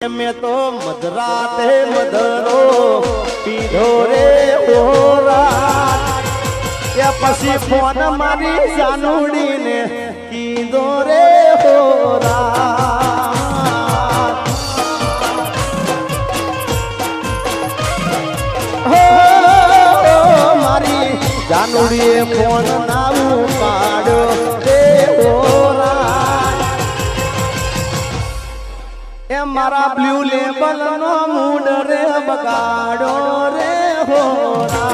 मैं तो मधराते मधरो पीधो रे होरा या पसी फोन मारी जानूड़ी ने कीधो रे होरा हो मारी जानूड़ी फोन नाऊ पाड़ो रे होरा मारा ब्लू लेबल नो मूड रे बगाड़ो रे होरा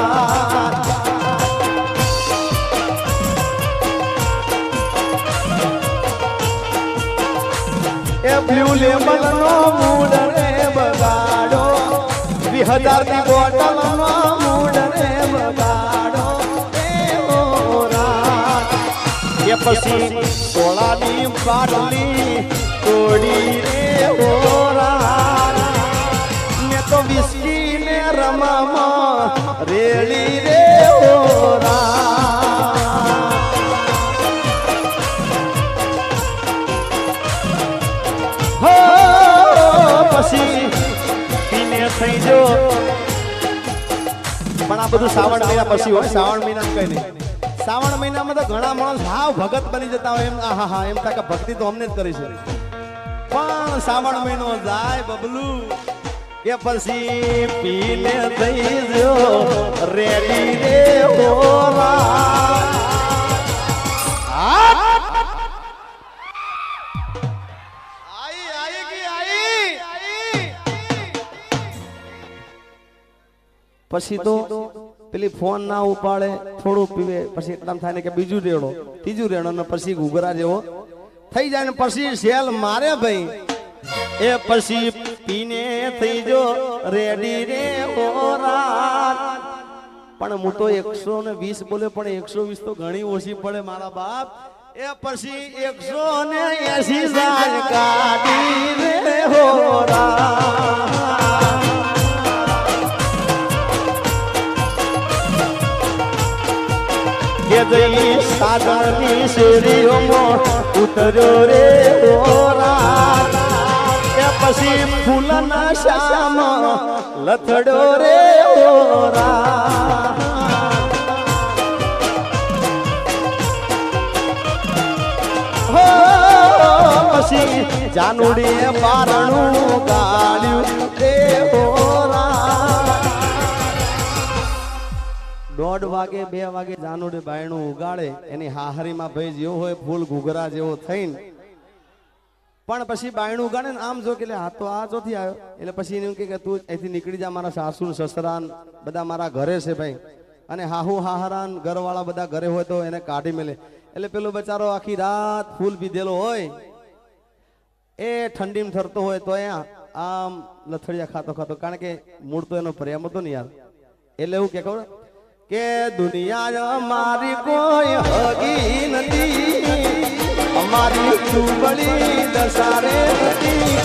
ए ब्लू लेबल नो मूड रे बगाड़ो 2000 की बोतल नो मूड रे बगाड़ो रे होरा ये पसी 16 नी बाटली तोड़ी रे होरा मैं तो विस्की ने रमामा रेली रे होरा हो पसी पीने થઈ જો પણ આ બધું શ્રાવણ મહિના પછી હોય શ્રાવણ મહિના કઈ નહીં શ્રાવણ મહિનામાં તો ઘણા માણસ હાવ ભગત બની જતા હોય એમ આહા એમ થાય કે ભક્તિ તો અમને જ કરી છે પણ શ્રાવણ મહિનો જાય બબલુ કે પછી પીને થઈ જો રેડી રે હોરા પછી તો પેલી ફોન ના ઉપાડે થોડું પીવે પછી એટલામ થાય ને કે બીજું રેડો ત્રીજું રેડો ને પછી ઘૂઘરા જેવો થઈ જાય ને પછી સેલ મારે ભાઈ એ પછી પીને થઈ જો રેડી રે હોરા પણ હું તો 120 બોલે પણ 120 તો ઘણી ઓછી પડે મારા બાપ એ પછી 180 જાય ગાડી રે હોરા કે જઈ સાગરની શેરીઓમાં ઉતર્યો રે હોરા એ પછી ફૂલના શ્યામ લથડો રે હોરા હો પછી જાનુડીએ બારણું ગાળ્યું રે હોરા 1:30 વાગે 2 વાગે જાનુડી બાયણું ઉગાડે એની હાહરીમાં ભાઈ જેવો હોય ફૂલ ઘૂઘરા જેવો થઈને પણ પછી બાયણું ઉગાડે ને આમ જો કે આ તો આ જોથી આવ્યો એટલે પછી એને કે તું અહીંથી નીકળી જા મારા સાસુ સસરા બધા મારા ઘરે છે ભાઈ અને હાહુ હાહરાન ઘરવાળા બધા ઘરે હોય તો એને કાઢી મેલે એટલે પેલો બચારો આખી રાત ફૂલ પીધેલો હોય એ ઠંડીમાં થરતો હોય તો આમ લથડિયા ખાતો ખાતો કારણ કે મૂળ તો એનો પ્રેમ હતો ને યાર એટલે એવું કે ખબર કે દુનિયા મારી કોઈ હગી નથી અમારી ચૂબડી દસારે હતી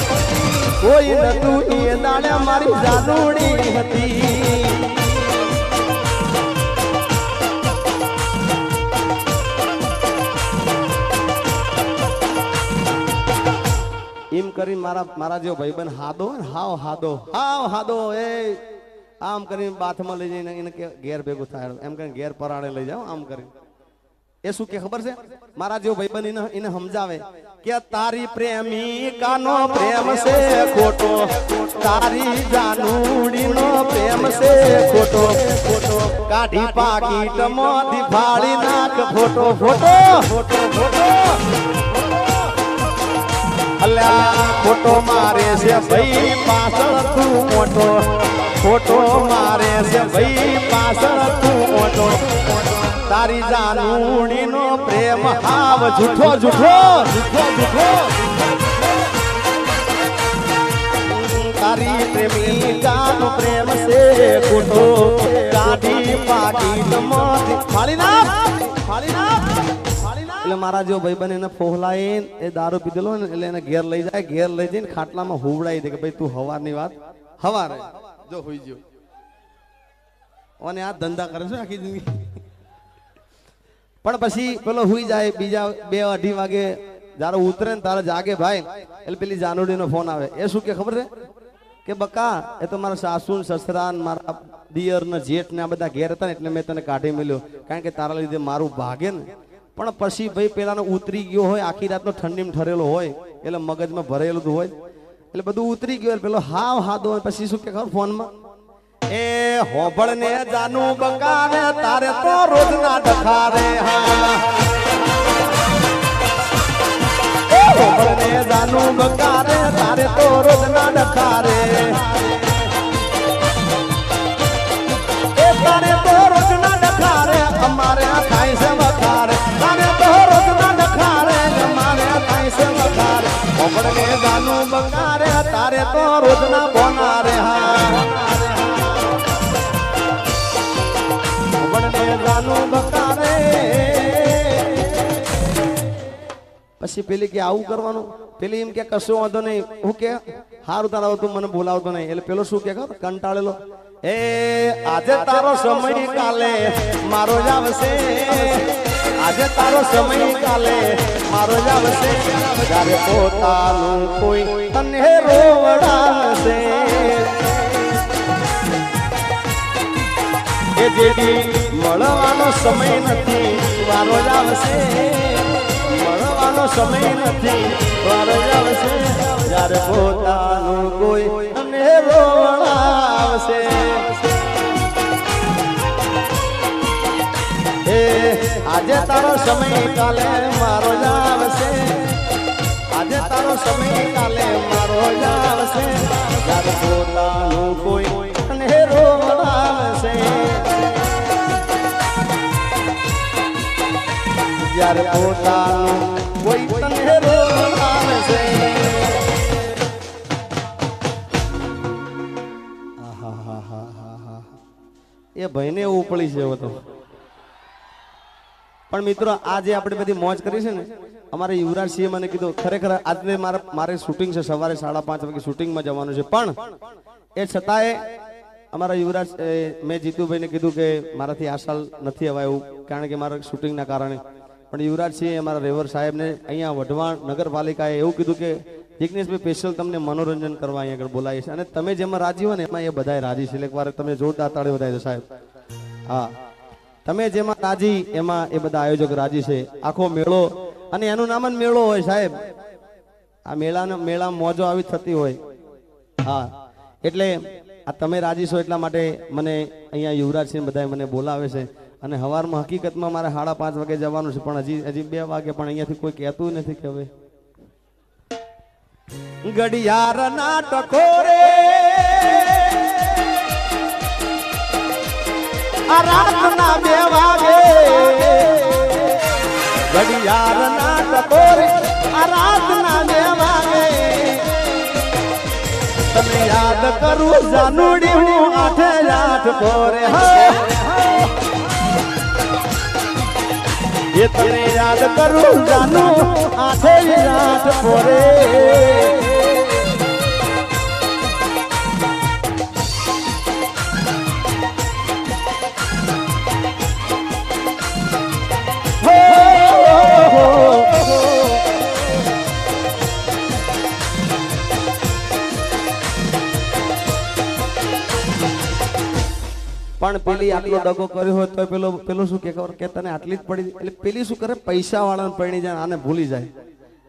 કોઈ નતું એ દાડે મારી જાનુડી હતી એમ કરી મારા જેવો ભાઈબંધ હાદો ને હાવ હાદો એ આમ કરીને બાથમાં લઈ જઈને એને ઘેર ભેગું થાય એમ કરીને ઘેર પરાણે લઈ જાઓ આમ કરીને એ શું કે ખબર છે મારા જેવો ભાઈબંધ એને સમજાવે કે તારી પ્રેમિકાનો પ્રેમ છે ખોટો તારી જાનુડીનો પ્રેમ છે ખોટો કાઢી પાકીટમાંથી ફાડી નાખ ફોટો અલ્યા ખોટો મારે છે ભાઈ પાછળ તું મોટો ખોટો મારે છે ભાઈ પાછળ તું મોટો તારી જાનુડીનો પ્રેમ હાવ જૂઠો તારી પ્રેમિકાનો પ્રેમ છે ખોટો કાઢી પાકીટમાંથી ફાડી નાખ એટલે મારા જેવો ભાઈબંધ એને ફોહલાઈ એ દારૂ પીધેલો ને એટલે એને ઘેર લઈ જાય ઘેર લઈ જઈને ખાટલામાં હુવડાવી દે કે ભાઈ તું હવારની વાત હવારે જો હોઈ ગયો અને આ ધંધા કરે છે આખી જિંદગી પણ પછી પેલો હુઈ જાય બીજા 2-2:30 વાગે જ્યારે ઉતરે ને તારે જાગે ભાઈ એટલે પેલી જાનુડીનો ફોન આવે. એ શું કે ખબર છે કે બકા એ તો મારા સાસુ ને સસરા ને મારા દિયર ને જેઠ ને આ બધા ઘેર હતા ને એટલે મેં તને કાઢી મળ્યો, કારણ કે તારા લીધે મારું ભાગે ને. પણ પછી ભાઈ પેલાનો ઉતરી ગયો હોય, આખી રાતનો ઠંડીમાં ઠરેલો હોય એટલે મગજમાં ભરેલું હોય એટલે બધું ઉતરી ગયું. પેલો હાવ હાદો હોય. પછી શું કે ખબર ફોનમાં, એ હોબળ ને જાનું બકારે તારે તો રોજ ના ડખારે. હોબળ ને જાનું બકારે તારે તો રોજ ના ડખારે. એ તારે તો રોજ ના ડખારે અમારે થાય છે વખારે. તારે તો રોજ ના ડખારે અમારે થાય છે વખારે. હોબળ ને જાનું બકારે તારે તો રોજ ના બોનારે. પછી પેલી કે આવું કરવાનું, પેલી એમ કે કશું વાંધો નહીં. હું કે હારું તારા તું મને બોલાવતો નહીં. એટલે પેલો શું કે કંટાળેલો, એ આજે તારો સમય કાલે મારો જ આવશે. આજે તારો સમય કાલે મારો જ આવશે. જ્યારે પોતાનું કોઈ તને રોવડાવશે. એ જેવી મળવાનો સમય નથી વારો જ આવશે. મળવાનો સમય નથી વારો જ આવશે. જ્યારે પોતાનું કોઈ તને રોવડાવશે. એ આજે તારો સમય કાલે મારો જ આવશે. આજે તારો સમય કાલે મારો જ આવશે. જ્યારે પોતાનું કોઈ તને રોવડાવશે. જ્યારે પોતાનું કોઈ તને રોવડાવશે. એ ભાઈને એવું ઉપડી છે હવે તો. પણ મિત્રો આજે આપણે બધી મોજ કરી છે ને, અમારે યુવરાજસિંહે મને કીધું ખરેખર આજે મારે શૂટિંગ છે, સવારે 5:30 વાગે શૂટિંગમાં જવાનું છે. પણ એ છતાંય અમારા યુવરાજ મેં જીતુભાઈને કીધું કે મારાથી આ સાલ નથી અવાય એવું, કારણ કે મારા શૂટિંગના કારણે. પણ યુવરાજસિંહ અમારા રેવર સાહેબને અહીંયા વઢવાણ નગરપાલિકાએ એવું કીધું કે જિગ્નેશભાઈ સ્પેશિયલ તમને મનોરંજન કરવા અહીંયા આગળ બોલાવીએ છે. અને તમે જેમાં રાજી હોય ને એમાં એ બધાય રાજી છે. એકવાર તમે જોરદાર તાળી વધાવી દો સાહેબ. હા, તમે જેમાં રાજી એમાં એ બધા આયોજક રાજી છે. આખો મેળો અને એનું નામ જ મેળો હોય સાહેબ. આ મેળા મોજો આવી થતી હોય. હા, એટલે આ તમે રાજી છો એટલા માટે મને અહીંયા યુવરાજસિંહ બધા મને બોલાવે છે. અને સવારમાં હકીકતમાં મારે 5:30 વાગે જવાનું છે, પણ હજી 2 વાગે પણ અહીંયાથી કોઈ કહેતું નથી કે હવે ઘડિયાળ ના ટકોરે આ રાતના 2 વાગે. ઘડિયાળ ના ટકોરે આ રાતના 2 વાગે. તને યાદ કરું જાનુડી હું 8 પોરે. એ તને યાદ કરું જાનુ 8 પોરે. પણ પેલી આટલો ડગો કર્યો હોય તો પેલો શું કે તને આટલી જ પડી. એટલે પેલી શું કરે, પૈસા વાળાને પરણી જાય, આને ભૂલી જાય.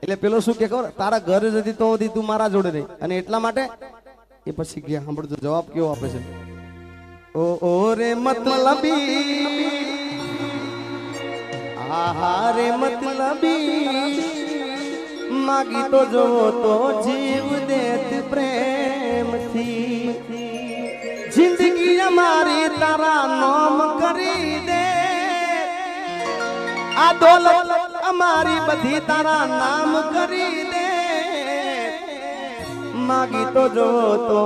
એટલે પેલો શું કે ખબર, તારા ઘરે જતી તો તું મારા જોડે રહી. અને એટલા માટે એ પછી ગયા. સાંભળજો જવાબ કેવો આપે છે. ઓ રે મતલબી, આહા રે મતલબી, માગી તો જોવો તો જીવ દેત પ્રેમથી. જિંદગી અમારી તારા નામ કરી દે. આ દોલત અમારી બધી તારા નામ કરી દે. માગી તો જો તો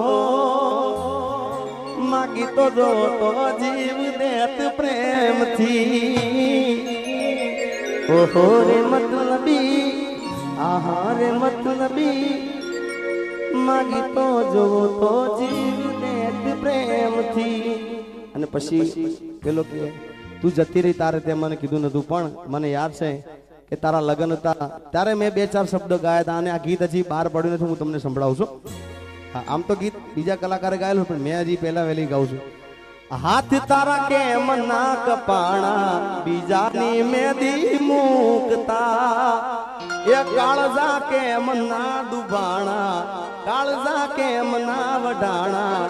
જીવ દેત પ્રેમથી. ઓહો રે મતલબી, આહા રે મતલબી, માગી તો જો તો જીવ દેત પ્રેમથી. અને પછી પેલો કે તું જતી રહી તારે તે મને કીધું નતું, પણ મને યાદ છે કે તારા લગ્ન હતા ત્યારે મેં 2-4 શબ્દ ગાયા હતા અને આ ગીત હજી બહાર પડ્યું નથી, હું તમને સંભળાવું છું. હા, આમ તો ગીત બીજા કલાકારે ગાયેલું પણ મેં હજી પહેલા વહેલી ગાઉં છું. હાથ તારા કેમ ના કપાણા બીજાની મેદી મૂકતા, એ કાળજા કેમ ના દુભાણા કાળજા કેમ ના વઢાણા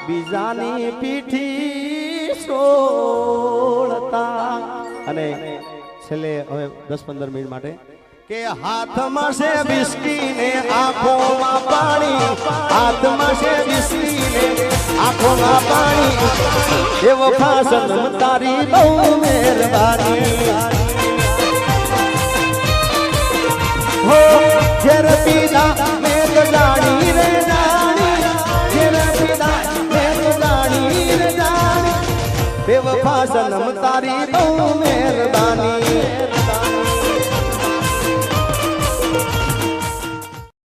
બીજાની પીઠી સોળતા. અને છેલ્લે હવે 10-15 મિનિટ માટે કે હાથમાં છે બિસ્કી ને આંખોમાં પાણી, હાથમાં છે બિસ્કી ને આંખોમાં પાણી, એ વફા સનમ તારી બહુ મહેરબાની. હો જેર પીધા મેં તો જાણી રે જાણી, જેર પીધા મેં તો જાણી રે જાણી, એ વફા સનમ તારી બહુ મહેરબાની.